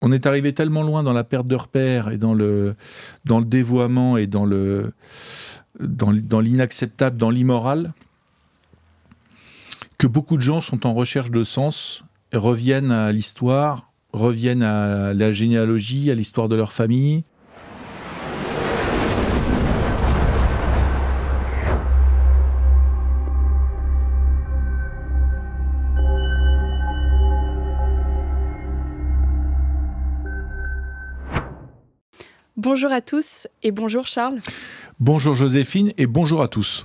on est arrivé tellement loin dans la perte de repères et dans le dévoiement et dans l'inacceptable, dans l'immoral, que beaucoup de gens sont en recherche de sens, et reviennent à l'histoire, reviennent à la généalogie, à l'histoire de leur famille. Bonjour à tous et bonjour Charles. Bonjour Joséphine et bonjour à tous.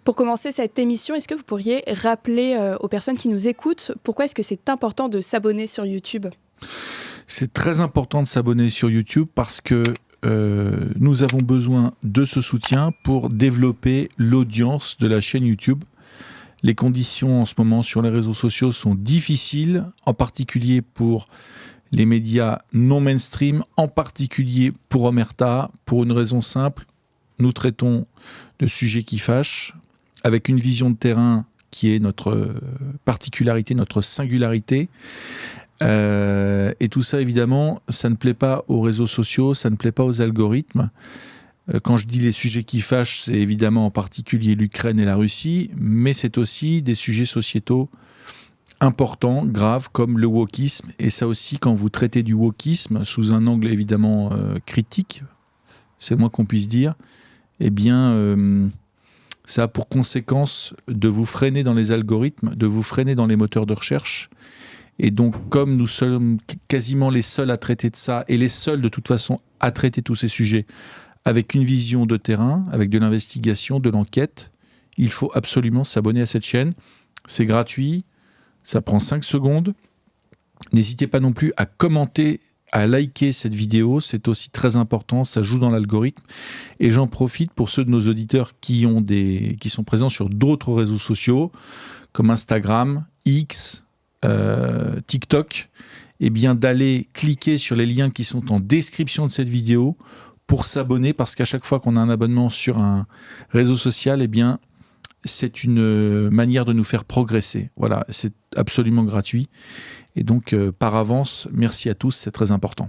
Pour commencer cette émission, est-ce que vous pourriez rappeler aux personnes qui nous écoutent pourquoi est-ce que c'est important de s'abonner sur YouTube ? C'est très important de s'abonner sur YouTube parce que nous avons besoin de ce soutien pour développer l'audience de la chaîne YouTube. Les conditions en ce moment sur les réseaux sociaux sont difficiles, en particulier pour les médias non mainstream, en particulier pour Omerta, pour une raison simple. Nous traitons de sujets qui fâchent, avec une vision de terrain qui est notre particularité, notre singularité. Et tout ça, évidemment, ça ne plaît pas aux réseaux sociaux, ça ne plaît pas aux algorithmes. Quand je dis les sujets qui fâchent, c'est évidemment en particulier l'Ukraine et la Russie, mais c'est aussi des sujets sociétaux importants, graves, comme le wokisme. Et ça aussi, quand vous traitez du wokisme sous un angle évidemment critique, c'est le moins qu'on puisse dire, eh bien, ça a pour conséquence de vous freiner dans les algorithmes, de vous freiner dans les moteurs de recherche. Et donc, comme nous sommes quasiment les seuls à traiter de ça, et les seuls de toute façon à traiter tous ces sujets, avec une vision de terrain, avec de l'investigation, de l'enquête, il faut absolument s'abonner à cette chaîne. C'est gratuit, ça prend 5 secondes. N'hésitez pas non plus à commenter, à liker cette vidéo, c'est aussi très important, ça joue dans l'algorithme. Et j'en profite pour ceux de nos auditeurs qui sont présents sur d'autres réseaux sociaux, comme Instagram, X, TikTok, eh bien d'aller cliquer sur les liens qui sont en description de cette vidéo pour s'abonner, parce qu'à chaque fois qu'on a un abonnement sur un réseau social, eh bien c'est une manière de nous faire progresser. Voilà, c'est absolument gratuit. Et donc, par avance, merci à tous, c'est très important.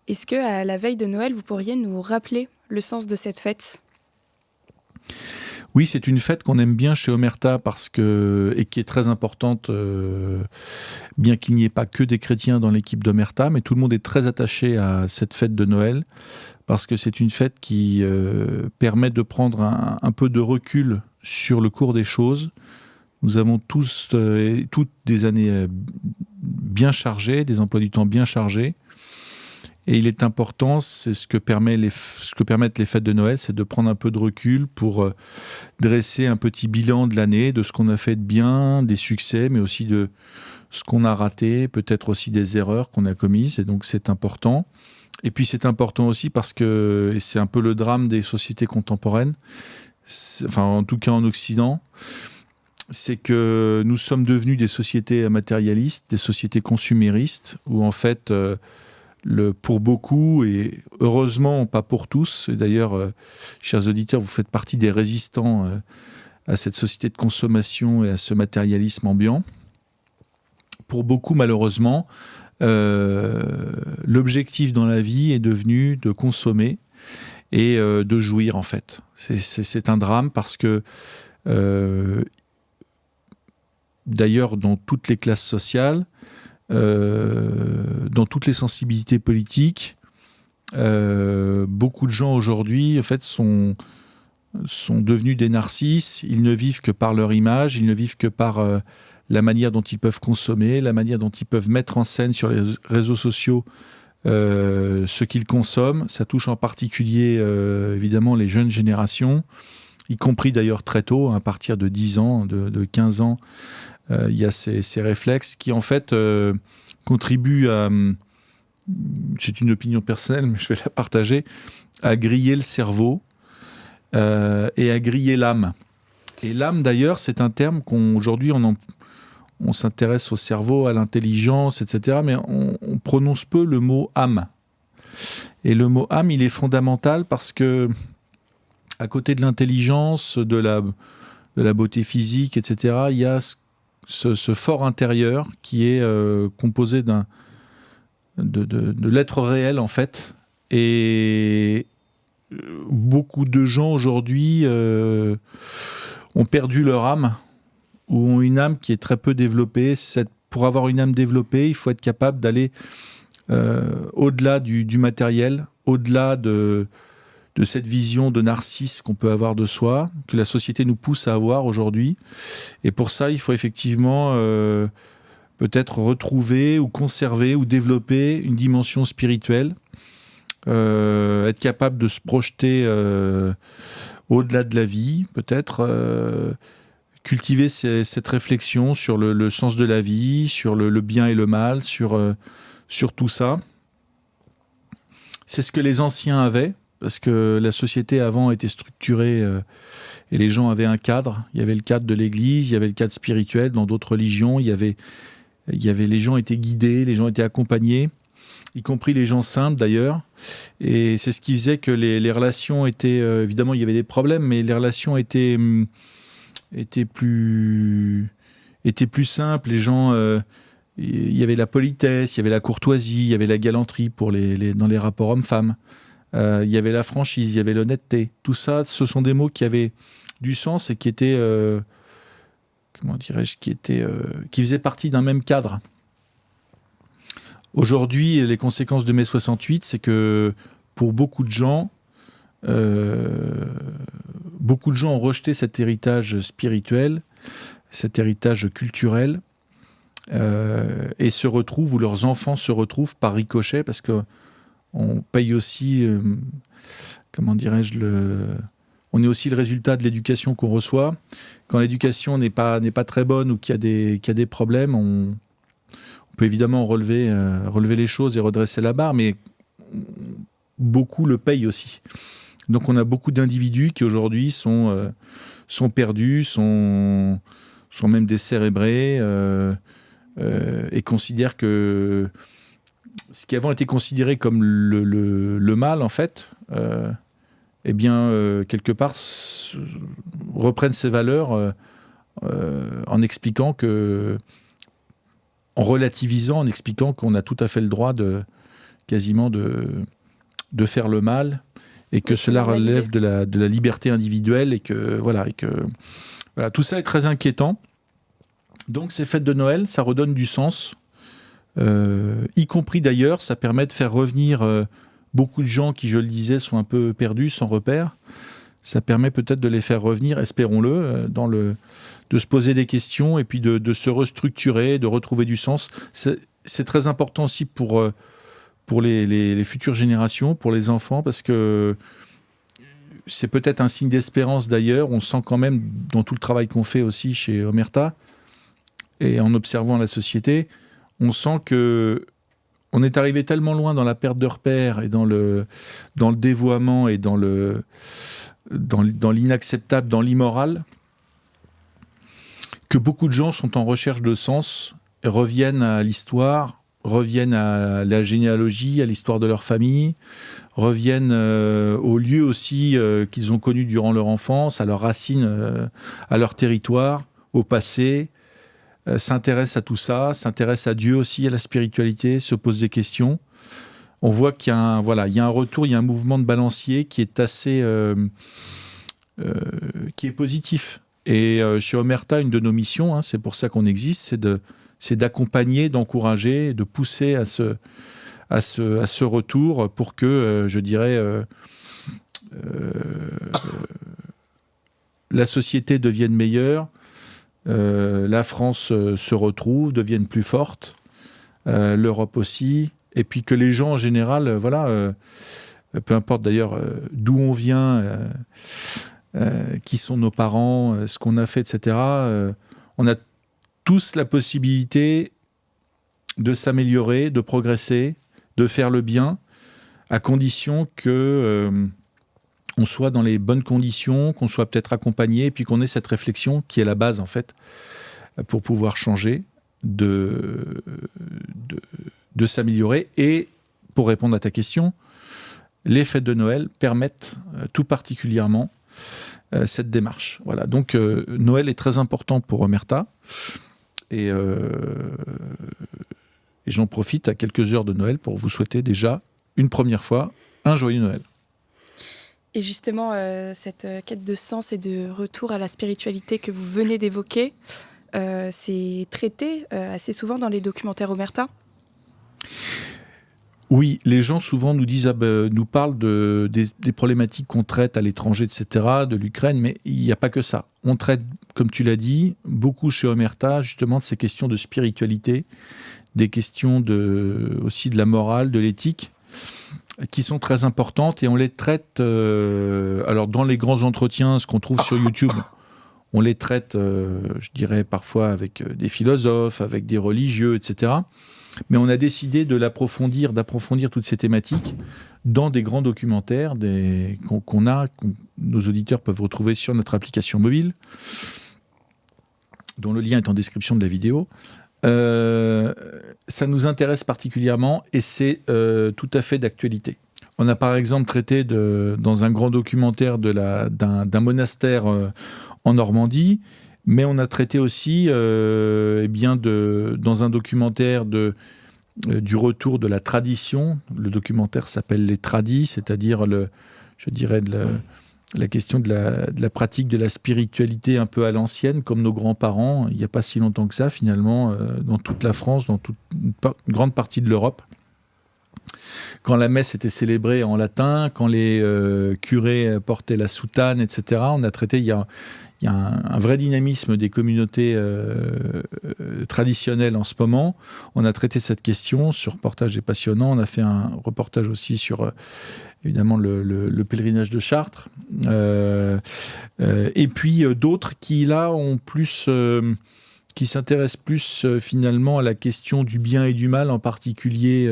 Est-ce qu'à la veille de Noël, vous pourriez nous rappeler le sens de cette fête ? Oui, c'est une fête qu'on aime bien chez Omerta et qui est très importante, bien qu'il n'y ait pas que des chrétiens dans l'équipe d'Omerta, mais tout le monde est très attaché à cette fête de Noël, parce que c'est une fête qui permet de prendre un peu de recul sur le cours des choses. Nous avons tous et toutes des années bien chargées, des emplois du temps bien chargés. Et il est important, c'est ce que permettent les fêtes de Noël, c'est de prendre un peu de recul pour dresser un petit bilan de l'année, de ce qu'on a fait de bien, des succès, mais aussi de ce qu'on a raté, peut-être aussi des erreurs qu'on a commises. Et donc c'est important. Et puis c'est important aussi parce que, et c'est un peu le drame des sociétés contemporaines, enfin en tout cas en Occident, c'est que nous sommes devenus des sociétés matérialistes, des sociétés consuméristes, où en fait, pour beaucoup, et heureusement pas pour tous, et d'ailleurs, chers auditeurs, vous faites partie des résistants à cette société de consommation et à ce matérialisme ambiant. Pour beaucoup, malheureusement, l'objectif dans la vie est devenu de consommer et de jouir, en fait. C'est un drame parce que d'ailleurs, dans toutes les classes sociales, dans toutes les sensibilités politiques, beaucoup de gens aujourd'hui, en fait, sont devenus des narcisses. Ils ne vivent que par leur image, ils ne vivent que par la manière dont ils peuvent consommer, la manière dont ils peuvent mettre en scène sur les réseaux sociaux ce qu'ils consomment. Ça touche en particulier, évidemment, les jeunes générations, y compris d'ailleurs très tôt, à partir de 10 ans, de 15 ans. Il y a ces réflexes qui, en fait, contribuent à, c'est une opinion personnelle, mais je vais la partager, à griller le cerveau et à griller l'âme. Et l'âme, d'ailleurs, c'est un terme qu'aujourd'hui, on s'intéresse au cerveau, à l'intelligence, etc., mais on prononce peu le mot âme. Et le mot âme, il est fondamental parce que, à côté de l'intelligence, de la beauté physique, etc., il y a ce fort intérieur qui est composé de l'être réel, en fait. Et beaucoup de gens aujourd'hui ont perdu leur âme, ou ont une âme qui est très peu développée. Pour avoir une âme développée, il faut être capable d'aller au-delà du matériel, au-delà de cette vision de narcisse qu'on peut avoir de soi, que la société nous pousse à avoir aujourd'hui. Et pour ça, il faut effectivement peut-être retrouver ou conserver ou développer une dimension spirituelle, être capable de se projeter au-delà de la vie, peut-être cultiver cette réflexion sur le sens de la vie, sur le bien et le mal, sur tout ça. C'est ce que les anciens avaient, parce que la société avant était structurée et les gens avaient un cadre. Il y avait le cadre de l'Église, il y avait le cadre spirituel. Dans d'autres religions, les gens étaient guidés, les gens étaient accompagnés, y compris les gens simples d'ailleurs. Et c'est ce qui faisait que les relations étaient... évidemment, il y avait des problèmes, mais les relations étaient plus simples. Les gens... il y avait la politesse, il y avait la courtoisie, il y avait la galanterie dans les rapports hommes-femmes. Il y avait la franchise, il y avait l'honnêteté. Tout ça, ce sont des mots qui avaient du sens et qui étaient... qui faisaient partie d'un même cadre. Aujourd'hui, les conséquences de mai 68, c'est que pour beaucoup de gens ont rejeté cet héritage spirituel, cet héritage culturel, et se retrouvent, ou leurs enfants se retrouvent par ricochet, parce qu'on paye aussi, on est aussi le résultat de l'éducation qu'on reçoit. Quand l'éducation n'est pas très bonne ou qu'il y a des problèmes, on peut évidemment relever les choses et redresser la barre, mais beaucoup le payent aussi. Donc on a beaucoup d'individus qui aujourd'hui sont perdus, sont même décérébrés, et considèrent que ce qui avant était considéré comme le mal, en fait, quelque part, reprennent ses valeurs en expliquant en relativisant, en expliquant qu'on a tout à fait le droit de faire le mal, et que cela relève de la liberté individuelle, et que tout ça est très inquiétant. Donc ces fêtes de Noël, ça redonne du sens, y compris d'ailleurs, ça permet de faire revenir beaucoup de gens qui, je le disais, sont un peu perdus, sans repère. Ça permet peut-être de les faire revenir, espérons-le, de se poser des questions et puis de se restructurer, de retrouver du sens. C'est très important aussi pour les futures générations, pour les enfants, parce que c'est peut-être un signe d'espérance d'ailleurs. On sent quand même, dans tout le travail qu'on fait aussi chez Omerta, et en observant la société, on sent que on est arrivé tellement loin dans la perte de repères et dans le dévoiement et dans l'inacceptable, dans l'immoral, que beaucoup de gens sont en recherche de sens et reviennent à l'histoire, reviennent à la généalogie, à l'histoire de leur famille, reviennent aux lieux aussi qu'ils ont connus durant leur enfance, à leurs racines, à leur territoire, au passé, s'intéressent à tout ça, s'intéressent à Dieu aussi, à la spiritualité, se posent des questions. On voit qu'il y a un retour, il y a un mouvement de balancier qui est assez... qui est positif. Et chez Omerta, une de nos missions, c'est pour ça qu'on existe, c'est d'accompagner, d'encourager, de pousser à ce retour pour que, la société devienne meilleure, la France se retrouve, devienne plus forte, l'Europe aussi, et puis que les gens en général, peu importe d'ailleurs d'où on vient, qui sont nos parents, ce qu'on a fait, etc., on a tous la possibilité de s'améliorer, de progresser, de faire le bien, à condition que on soit dans les bonnes conditions, qu'on soit peut-être accompagné, et puis qu'on ait cette réflexion qui est la base, en fait, pour pouvoir changer, de s'améliorer. Et pour répondre à ta question, les fêtes de Noël permettent tout particulièrement cette démarche. Voilà. Donc Noël est très important pour Omerta, et Et j'en profite à quelques heures de Noël pour vous souhaiter déjà, une première fois, un joyeux Noël. Et justement, cette quête de sens et de retour à la spiritualité que vous venez d'évoquer, c'est traité assez souvent dans les documentaires Omerta. Oui, les gens souvent nous disent, nous parlent des problématiques qu'on traite à l'étranger, etc., de l'Ukraine, mais il n'y a pas que ça. On traite, comme tu l'as dit, beaucoup chez Omerta, justement, de ces questions de spiritualité, des questions aussi de la morale, de l'éthique, qui sont très importantes, et on les traite, alors dans les grands entretiens, ce qu'on trouve sur YouTube, on les traite, je dirais, parfois avec des philosophes, avec des religieux, etc., mais on a décidé d'approfondir toutes ces thématiques dans des grands documentaires qu'on nos auditeurs peuvent retrouver sur notre application mobile, dont le lien est en description de la vidéo. Ça nous intéresse particulièrement et c'est tout à fait d'actualité. On a par exemple traité dans un grand documentaire d'un monastère en Normandie, mais on a traité aussi dans un documentaire du retour de la tradition. Le documentaire s'appelle Les Tradis, c'est-à-dire la question de la pratique de la spiritualité un peu à l'ancienne, comme nos grands-parents, il n'y a pas si longtemps que ça finalement, dans toute la France, dans une grande partie de l'Europe. Quand la messe était célébrée en latin, quand les curés portaient la soutane, etc., on a traité, il y a un vrai dynamisme des communautés traditionnelles en ce moment. On a traité cette question. Ce reportage est passionnant. On a fait un reportage aussi sur, évidemment, le pèlerinage de Chartres. Et puis d'autres qui, là, qui s'intéressent plus finalement à la question du bien et du mal, en particulier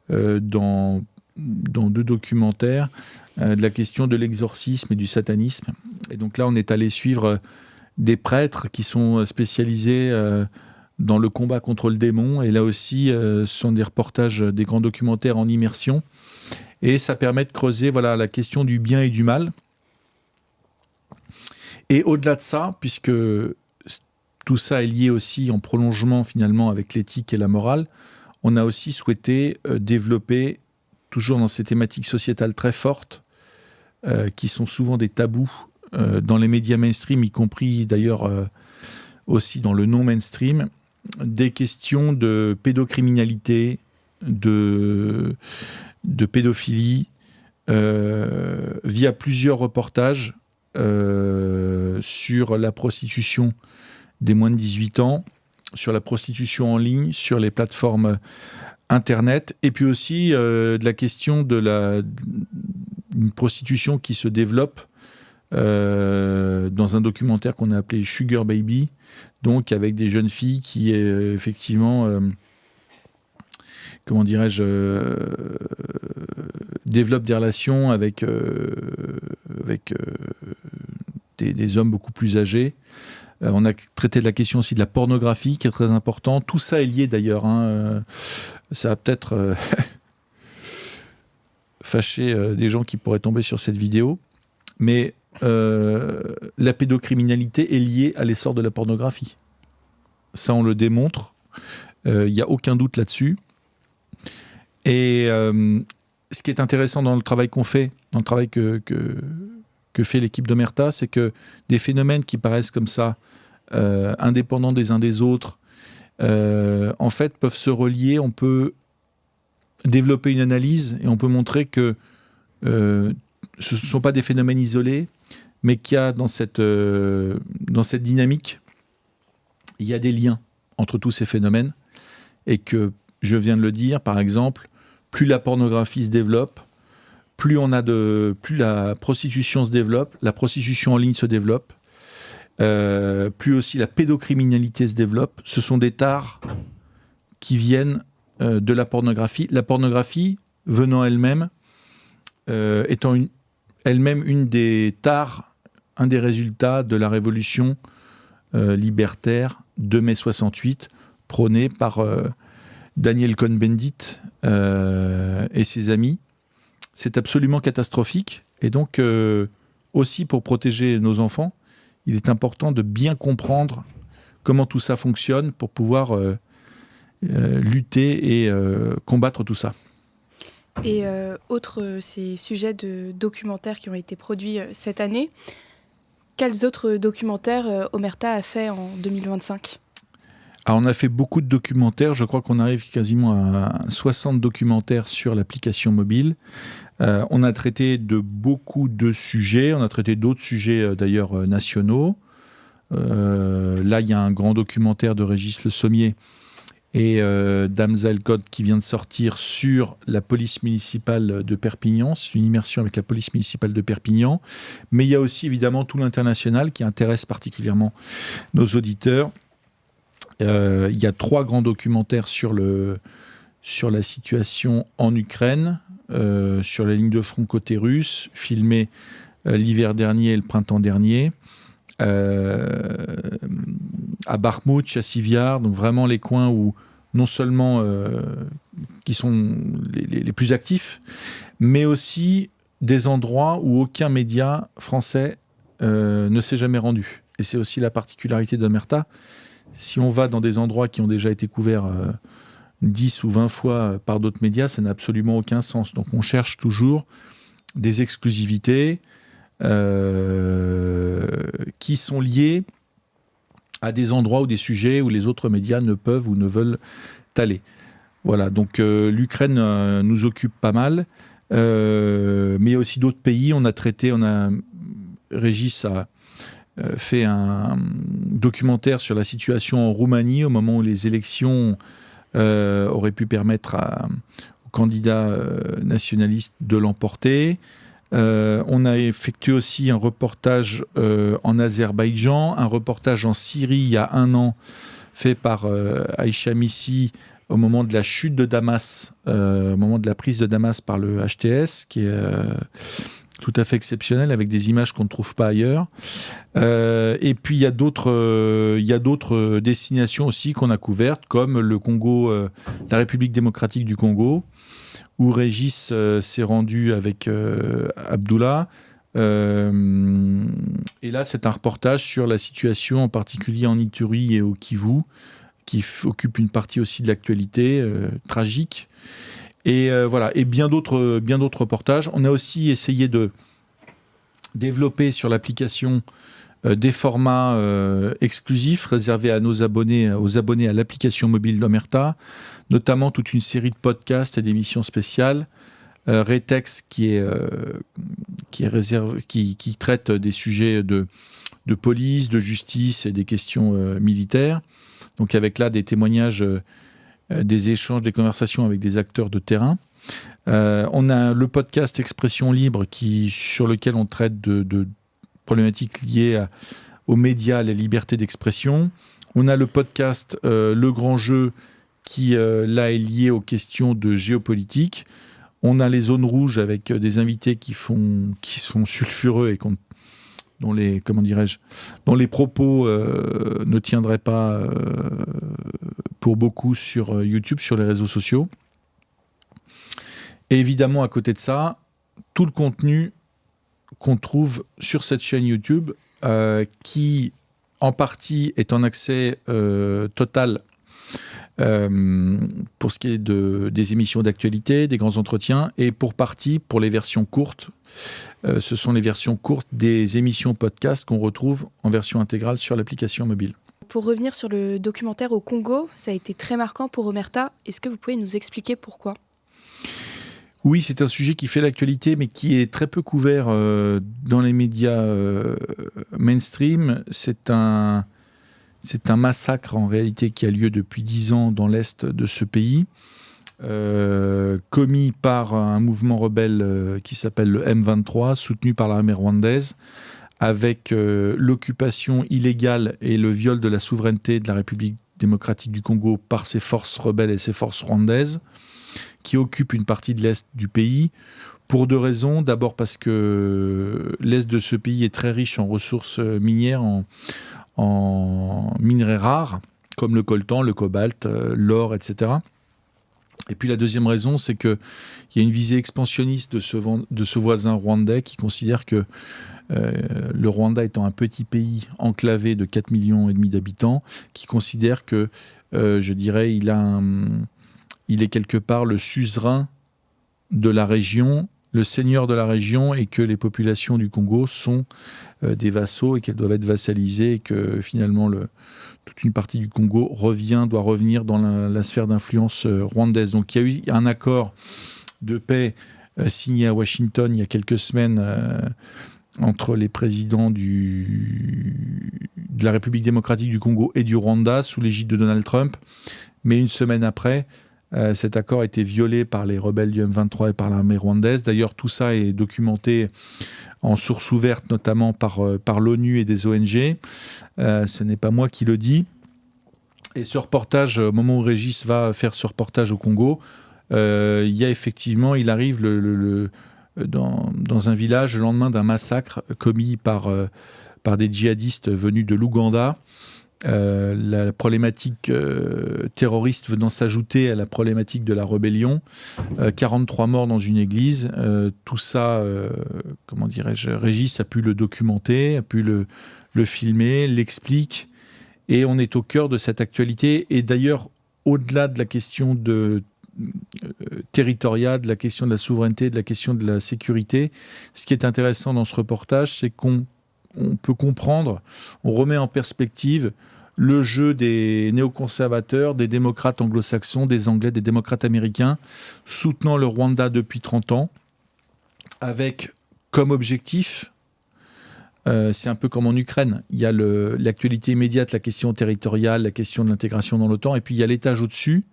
dans deux documentaires, de la question de l'exorcisme et du satanisme. Et donc là, on est allé suivre des prêtres qui sont spécialisés dans le combat contre le démon. Et là aussi, ce sont des reportages, des grands documentaires en immersion. Et ça permet de creuser la question du bien et du mal. Et au-delà de ça, puisque tout ça est lié aussi en prolongement finalement avec l'éthique et la morale, on a aussi souhaité développer, toujours dans ces thématiques sociétales très fortes, qui sont souvent des tabous dans les médias mainstream, y compris d'ailleurs aussi dans le non-mainstream, des questions de pédocriminalité, de pédophilie, via plusieurs reportages sur la prostitution des moins de 18 ans, sur la prostitution en ligne, sur les plateformes Internet, et puis aussi de la question une prostitution qui se développe dans un documentaire qu'on a appelé Sugar Baby, donc avec des jeunes filles qui effectivement, développent des relations avec des hommes beaucoup plus âgés. On a traité de la question aussi de la pornographie, qui est très important. Tout ça est lié d'ailleurs. Ça va peut-être fâcher des gens qui pourraient tomber sur cette vidéo. Mais la pédocriminalité est liée à l'essor de la pornographie. Ça, on le démontre. Il n'y a aucun doute là-dessus. Et ce qui est intéressant dans le travail qu'on fait, dans le travail que fait l'équipe d'Omerta, c'est que des phénomènes qui paraissent comme ça, indépendants des uns des autres, en fait, peuvent se relier. On peut développer une analyse et on peut montrer que ce ne sont pas des phénomènes isolés, mais qu'il y a dans cette dynamique, il y a des liens entre tous ces phénomènes, et que, je viens de le dire, par exemple, plus la pornographie se développe, plus la prostitution se développe, la prostitution en ligne se développe, plus aussi la pédocriminalité se développe. Ce sont des tares qui viennent de la pornographie. La pornographie venant elle-même, étant elle-même une des tares, un des résultats de la révolution libertaire de mai 68, prônée par Daniel Cohn-Bendit et ses amis. C'est absolument catastrophique. Et donc, aussi pour protéger nos enfants, il est important de bien comprendre comment tout ça fonctionne pour pouvoir lutter et combattre tout ça. Et ces sujets de documentaires qui ont été produits cette année, quels autres documentaires Omerta a fait en 2025 ? Alors, on a fait beaucoup de documentaires. Je crois qu'on arrive quasiment à 60 documentaires sur l'application mobile. On a traité de beaucoup de sujets. On a traité d'autres sujets d'ailleurs nationaux. Là, il y a un grand documentaire de Régis Le Sommier et d'Hamza El Kod qui vient de sortir sur la police municipale de Perpignan. C'est une immersion avec la police municipale de Perpignan. Mais il y a aussi évidemment tout l'international qui intéresse particulièrement nos auditeurs. Il y a 3 grands documentaires sur la situation en Ukraine, sur la ligne de front côté russe, filmés l'hiver dernier et le printemps dernier, à Bakhmout, Chassiviar, donc vraiment les coins où non seulement qui sont les plus actifs, mais aussi des endroits où aucun média français ne s'est jamais rendu. Et c'est aussi la particularité d'Omerta. Si on va dans des endroits qui ont déjà été couverts 10 ou 20 fois par d'autres médias, ça n'a absolument aucun sens. Donc on cherche toujours des exclusivités qui sont liées à des endroits ou des sujets où les autres médias ne peuvent ou ne veulent aller. Voilà, donc l'Ukraine nous occupe pas mal, mais il y a aussi d'autres pays. Régis a fait un documentaire sur la situation en Roumanie au moment où les élections auraient pu permettre aux candidats nationalistes de l'emporter. On a effectué aussi un reportage en Azerbaïdjan, un reportage en Syrie il y a 1 an fait par Aïcha Missi au moment de la chute de Damas, au moment de la prise de Damas par le HTS, qui est tout à fait exceptionnel, avec des images qu'on ne trouve pas ailleurs. Et puis il y a d'autres destinations aussi qu'on a couvertes, comme le Congo, la République démocratique du Congo, où Régis s'est rendu avec Abdullah. Et là, c'est un reportage sur la situation, en particulier en Ituri et au Kivu, qui occupe une partie aussi de l'actualité tragique. Et voilà, et bien d'autres reportages. On a aussi essayé de développer sur l'application des formats exclusifs réservés à aux abonnés à l'application mobile d'Omerta, notamment toute une série de podcasts et d'émissions spéciales. Retex qui traite des sujets de police, de justice et des questions militaires. Donc avec là des témoignages, des échanges, des conversations avec des acteurs de terrain. On a le podcast Expression Libre sur lequel on traite de problématiques liées aux médias, à la liberté d'expression. On a le podcast Le Grand Jeu qui là est lié aux questions de géopolitique. On a les zones rouges avec des invités qui sont sulfureux et dont les propos ne tiendraient pas pour beaucoup sur YouTube, sur les réseaux sociaux. Et évidemment, à côté de ça, tout le contenu qu'on trouve sur cette chaîne YouTube, qui en partie est en accès total pour ce qui est des émissions d'actualité, des grands entretiens, et pour partie, pour les versions courtes, ce sont les versions courtes des émissions podcast qu'on retrouve en version intégrale sur l'application mobile. Pour revenir sur le documentaire au Congo, ça a été très marquant pour Omerta. Est-ce que vous pouvez nous expliquer pourquoi ? Oui, c'est un sujet qui fait l'actualité, mais qui est très peu couvert dans les médias mainstream. C'est un massacre en réalité qui a lieu depuis 10 ans dans l'est de ce pays, commis par un mouvement rebelle qui s'appelle le M23, soutenu par l'armée rwandaise, avec l'occupation illégale et le viol de la souveraineté de la République démocratique du Congo par ses forces rebelles et ses forces rwandaises, qui occupent une partie de l'est du pays, pour 2 raisons. D'abord parce que l'est de ce pays est très riche en ressources minières, en minerais rares, comme le coltan, le cobalt, l'or, etc. Et puis la deuxième raison, c'est qu'il y a une visée expansionniste de ce voisin rwandais qui considère que le Rwanda étant un petit pays enclavé de 4,5 millions d'habitants, qui considère que, je dirais, il est quelque part le suzerain de la région, le seigneur de la région, et que les populations du Congo sont des vassaux et qu'elles doivent être vassalisées, et que finalement toute une partie du Congo doit revenir dans la sphère d'influence rwandaise. Donc il y a eu un accord de paix signé à Washington il y a quelques semaines entre les présidents de la République démocratique du Congo et du Rwanda sous l'égide de Donald Trump. Mais une semaine après, cet accord a été violé par les rebelles du M23 et par l'armée rwandaise. D'ailleurs, tout ça est documenté en source ouverte, notamment par l'ONU et des ONG. Ce n'est pas moi qui le dis. Et ce reportage, au moment où Régis va faire ce reportage au Congo, il arrive dans un village le lendemain d'un massacre commis par des djihadistes venus de l'Ouganda. La problématique terroriste venant s'ajouter à la problématique de la rébellion. 43 morts dans une église. Tout ça, comment dirais-je, Régis a pu le documenter, a pu le filmer, l'explique. Et on est au cœur de cette actualité. Et d'ailleurs, au-delà de la question territoriale, de la question de la souveraineté, de la question de la sécurité, ce qui est intéressant dans ce reportage, c'est qu'on peut comprendre, on remet en perspective le jeu des néoconservateurs, des démocrates anglo-saxons, des Anglais, des démocrates américains, soutenant le Rwanda depuis 30 ans, avec comme objectif, c'est un peu comme en Ukraine, il y a l'actualité immédiate, la question territoriale, la question de l'intégration dans l'OTAN, et puis il y a l'étage au-dessus,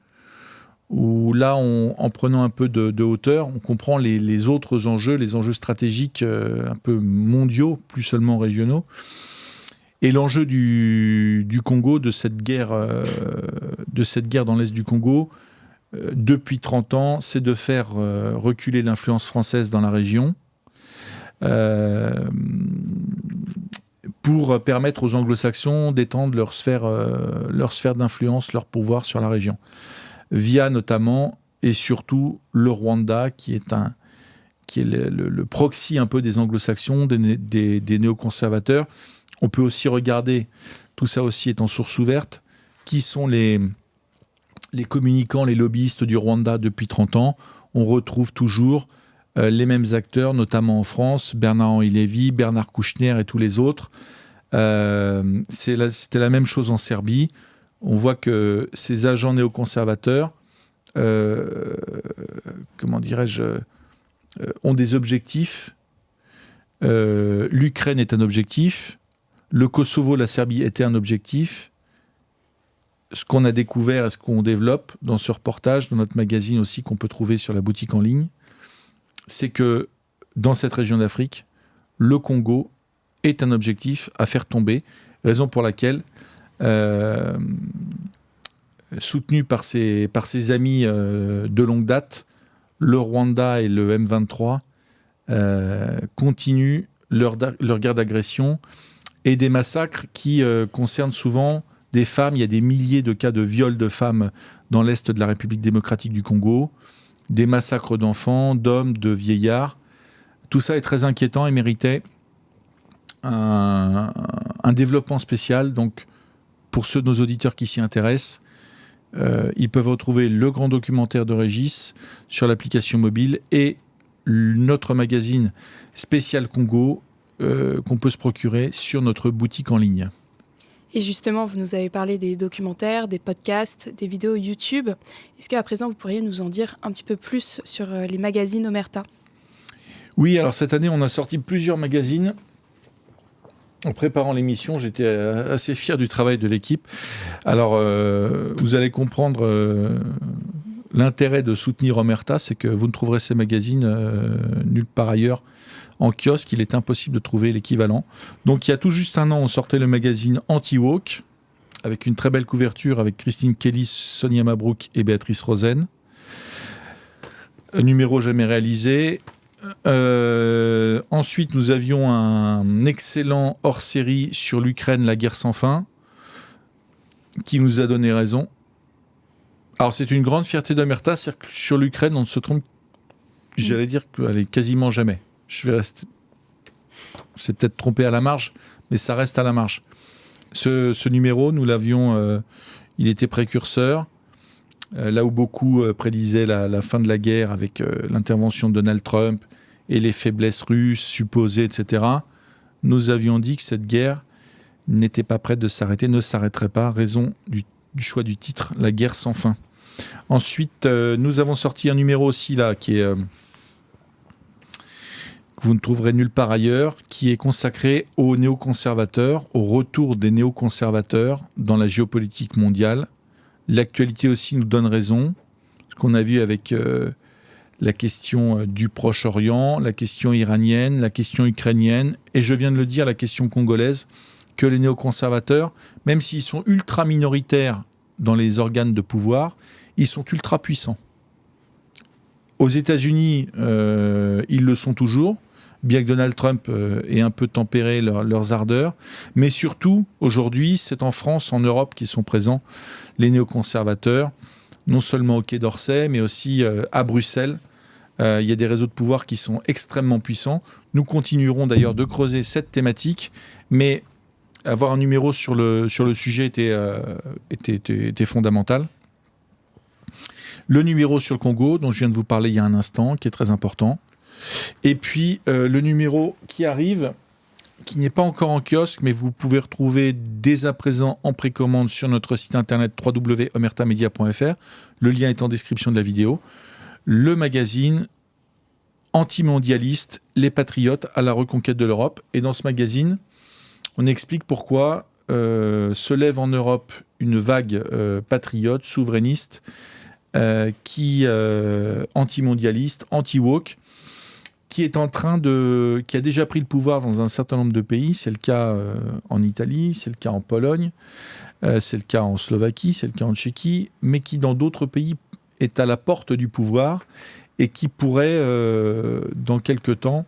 où là, en prenant un peu de hauteur, on comprend les autres enjeux, les enjeux stratégiques un peu mondiaux, plus seulement régionaux. Et l'enjeu du Congo, de cette guerre dans l'est du Congo, depuis 30 ans, c'est de faire reculer l'influence française dans la région pour permettre aux anglo-saxons d'étendre leur sphère d'influence, leur pouvoir sur la région. Via notamment et surtout le Rwanda, qui est le proxy un peu des anglo-saxons, des néoconservateurs. On peut aussi regarder, tout ça aussi est en source ouverte, qui sont les communicants, les lobbyistes du Rwanda depuis 30 ans. On retrouve toujours les mêmes acteurs, notamment en France, Bernard-Henri Lévy, Bernard Kouchner et tous les autres. C'était la même chose en Serbie. On voit que ces agents néoconservateurs, comment dirais-je, ont des objectifs. L'Ukraine est un objectif. Le Kosovo, la Serbie était un objectif. Ce qu'on a découvert et ce qu'on développe dans ce reportage, dans notre magazine aussi, qu'on peut trouver sur la boutique en ligne, c'est que dans cette région d'Afrique, le Congo est un objectif à faire tomber, raison pour laquelle, soutenu par ses amis de longue date, le Rwanda et le M23 continuent leur guerre d'agression et des massacres qui concernent souvent des femmes. Il y a des milliers de cas de viol de femmes dans l'est de la République démocratique du Congo, des massacres d'enfants, d'hommes, de vieillards. Tout ça est très inquiétant et méritait un développement spécial. Donc, pour ceux de nos auditeurs qui s'y intéressent, ils peuvent retrouver le grand documentaire de Régis sur l'application mobile et notre magazine spécial Congo qu'on peut se procurer sur notre boutique en ligne. Et justement, vous nous avez parlé des documentaires, des podcasts, des vidéos YouTube. Est-ce qu'à présent, vous pourriez nous en dire un petit peu plus sur les magazines Omerta ? Oui, alors cette année, on a sorti plusieurs magazines. En préparant l'émission, j'étais assez fier du travail de l'équipe. Alors, vous allez comprendre l'intérêt de soutenir Omerta, c'est que vous ne trouverez ces magazines nulle part ailleurs. En kiosque, il est impossible de trouver l'équivalent. Donc, il y a tout juste un an, on sortait le magazine Anti-Woke, avec une très belle couverture avec Christine Kelly, Sonia Mabrouk et Béatrice Rosen. Un numéro jamais réalisé. Ensuite, nous avions un excellent hors-série sur l'Ukraine, la guerre sans fin, qui nous a donné raison. Alors c'est une grande fierté d'Omerta, c'est-à-dire que sur l'Ukraine, on ne se trompe, j'allais dire qu'elle est quasiment jamais. Je vais rester... C'est peut-être trompé à la marge, mais ça reste à la marge. Ce numéro, nous l'avions... il était précurseur. Là où beaucoup prédisaient la fin de la guerre avec l'intervention de Donald Trump et les faiblesses russes supposées, etc., nous avions dit que cette guerre n'était pas prête de s'arrêter, ne s'arrêterait pas, raison du choix du titre, La guerre sans fin. Ensuite, nous avons sorti un numéro aussi là, qui est... que vous ne trouverez nulle part ailleurs, qui est consacré aux néoconservateurs, au retour des néoconservateurs dans la géopolitique mondiale. L'actualité aussi nous donne raison, ce qu'on a vu avec la question du Proche-Orient, la question iranienne, la question ukrainienne, et je viens de le dire, la question congolaise, que les néoconservateurs, même s'ils sont ultra minoritaires dans les organes de pouvoir, ils sont ultra puissants. Aux États-Unis, ils le sont toujours, bien que Donald Trump ait un peu tempéré leurs ardeurs. Mais surtout, aujourd'hui, c'est en France, en Europe, qu'ils sont présents, les néoconservateurs, non seulement au Quai d'Orsay, mais aussi à Bruxelles. Il y a des réseaux de pouvoir qui sont extrêmement puissants. Nous continuerons d'ailleurs de creuser cette thématique, mais avoir un numéro sur le sujet était fondamental. Le numéro sur le Congo, dont je viens de vous parler il y a un instant, qui est très important. Et puis, le numéro qui arrive, qui n'est pas encore en kiosque, mais vous pouvez retrouver dès à présent en précommande sur notre site internet www.omertamedia.fr. Le lien est en description de la vidéo. Le magazine antimondialiste, Les Patriotes à la reconquête de l'Europe. Et dans ce magazine, on explique pourquoi se lève en Europe une vague patriote, souverainiste, qui anti-mondialiste, anti-woke, qui est qui a déjà pris le pouvoir dans un certain nombre de pays. C'est le cas en Italie, c'est le cas en Pologne, c'est le cas en Slovaquie, c'est le cas en Tchéquie, mais qui dans d'autres pays est à la porte du pouvoir et qui pourrait, dans quelque temps,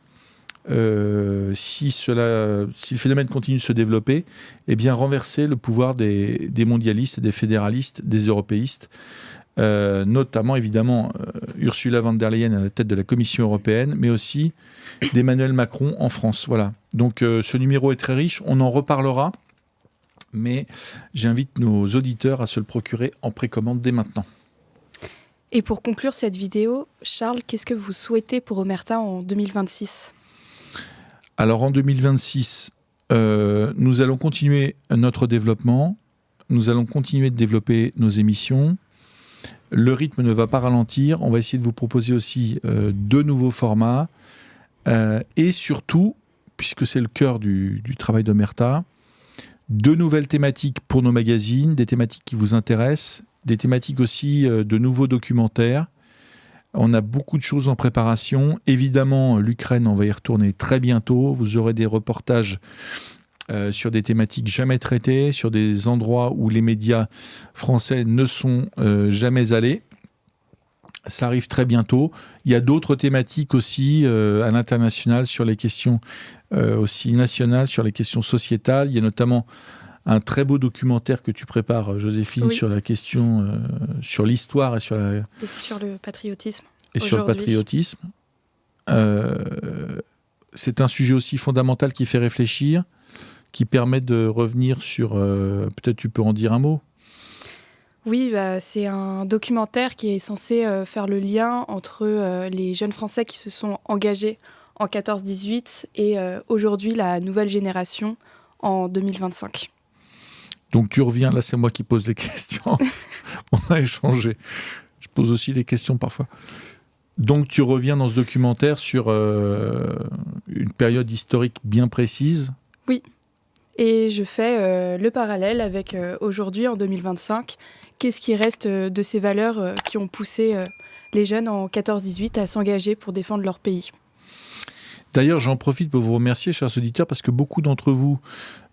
si le phénomène continue de se développer, eh bien renverser le pouvoir des mondialistes, des fédéralistes, des européistes, notamment évidemment Ursula von der Leyen à la tête de la Commission européenne, mais aussi d'Emmanuel Macron en France. Voilà. Donc ce numéro est très riche, on en reparlera, mais j'invite nos auditeurs à se le procurer en précommande dès maintenant. Et pour conclure cette vidéo, Charles, qu'est-ce que vous souhaitez pour Omerta en 2026 ? Alors en 2026, nous allons continuer notre développement, nous allons continuer de développer nos émissions. Le rythme ne va pas ralentir. On va essayer de vous proposer aussi de nouveaux formats. Et surtout, puisque c'est le cœur du travail d'Omerta, de nouvelles thématiques pour nos magazines, des thématiques qui vous intéressent, des thématiques aussi de nouveaux documentaires. On a beaucoup de choses en préparation. Évidemment, l'Ukraine, on va y retourner très bientôt. Vous aurez des reportages sur des thématiques jamais traitées, sur des endroits où les médias français ne sont jamais allés. Ça arrive très bientôt. Il y a d'autres thématiques aussi à l'international sur les questions aussi nationales, sur les questions sociétales. Il y a notamment un très beau documentaire que tu prépares, Joséphine, oui, sur la question, sur l'histoire et sur le patriotisme. Et sur le patriotisme. C'est un sujet aussi fondamental qui fait réfléchir, qui permet de revenir sur... peut-être tu peux en dire un mot ? Oui, c'est un documentaire qui est censé faire le lien entre les jeunes Français qui se sont engagés en 14-18 et aujourd'hui la nouvelle génération en 2025. Donc tu reviens, là c'est moi qui pose les questions, on a échangé, je pose aussi des questions parfois. Donc tu reviens dans ce documentaire sur une période historique bien précise. Oui, et je fais le parallèle avec aujourd'hui en 2025. Qu'est-ce qui reste de ces valeurs qui ont poussé les jeunes en 14-18 à s'engager pour défendre leur pays ? D'ailleurs, j'en profite pour vous remercier, chers auditeurs, parce que beaucoup d'entre vous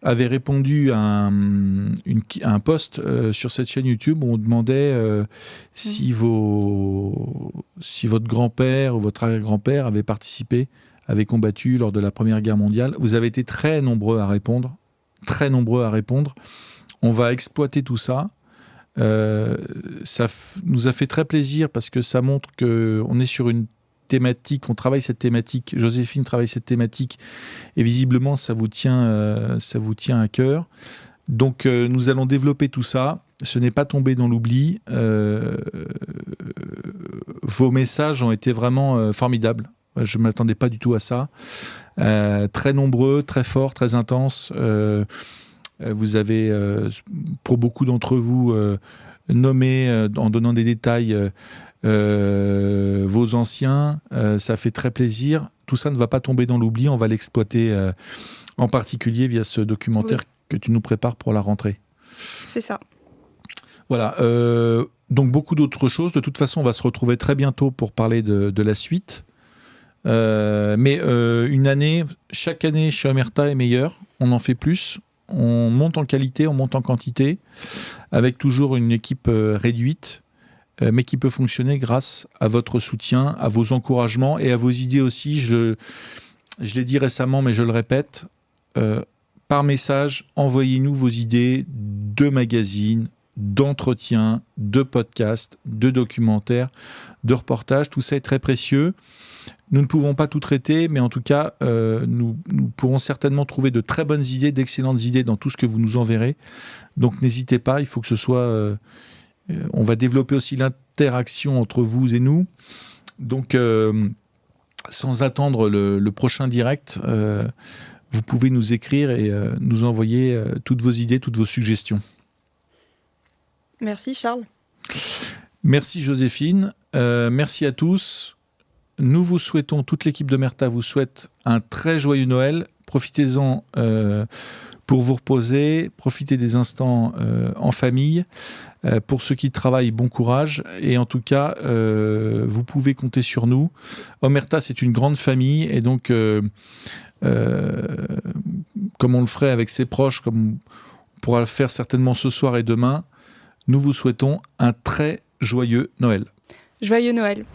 avaient répondu à un post sur cette chaîne YouTube où on demandait si votre grand-père ou votre arrière-grand-père avait participé, avait combattu lors de la Première Guerre mondiale. Vous avez été très nombreux à répondre. On va exploiter tout ça. Ça nous a fait très plaisir parce que ça montre qu'on est sur une thématique, on travaille cette thématique, Joséphine travaille cette thématique, et visiblement ça vous tient à cœur. Donc nous allons développer tout ça. Ce n'est pas tombé dans l'oubli. Vos messages ont été vraiment formidables. Je ne m'attendais pas du tout à ça. Très nombreux, très forts, très intenses. Vous avez, pour beaucoup d'entre vous, nommé, en donnant des détails, vos anciens. Ça fait très plaisir. Tout ça ne va pas tomber dans l'oubli. On va l'exploiter en particulier via ce documentaire que tu nous prépares pour la rentrée. C'est ça. Voilà. Donc beaucoup d'autres choses. De toute façon, on va se retrouver très bientôt pour parler de la suite. Mais chaque année chez Omerta est meilleure. On en fait plus. On monte en qualité, on monte en quantité, avec toujours une équipe réduite, mais qui peut fonctionner grâce à votre soutien, à vos encouragements et à vos idées aussi. Je l'ai dit récemment, mais je le répète, par message, envoyez-nous vos idées de magazines, d'entretiens, de podcasts, de documentaires, de reportages. Tout ça est très précieux. Nous ne pouvons pas tout traiter, mais en tout cas, nous pourrons certainement trouver de très bonnes idées, d'excellentes idées dans tout ce que vous nous enverrez. Donc n'hésitez pas, il faut que ce soit... on va développer aussi l'interaction entre vous et nous. Donc, sans attendre le prochain direct, vous pouvez nous écrire et nous envoyer toutes vos idées, toutes vos suggestions. Merci Charles. Merci Joséphine. Merci à tous. Nous vous souhaitons, toute l'équipe d'Omerta vous souhaite un très joyeux Noël. Profitez-en pour vous reposer, profitez des instants en famille. Pour ceux qui travaillent, bon courage. Et en tout cas, vous pouvez compter sur nous. Omerta, c'est une grande famille. Et donc, comme on le ferait avec ses proches, comme on pourra le faire certainement ce soir et demain, nous vous souhaitons un très joyeux Noël. Joyeux Noël.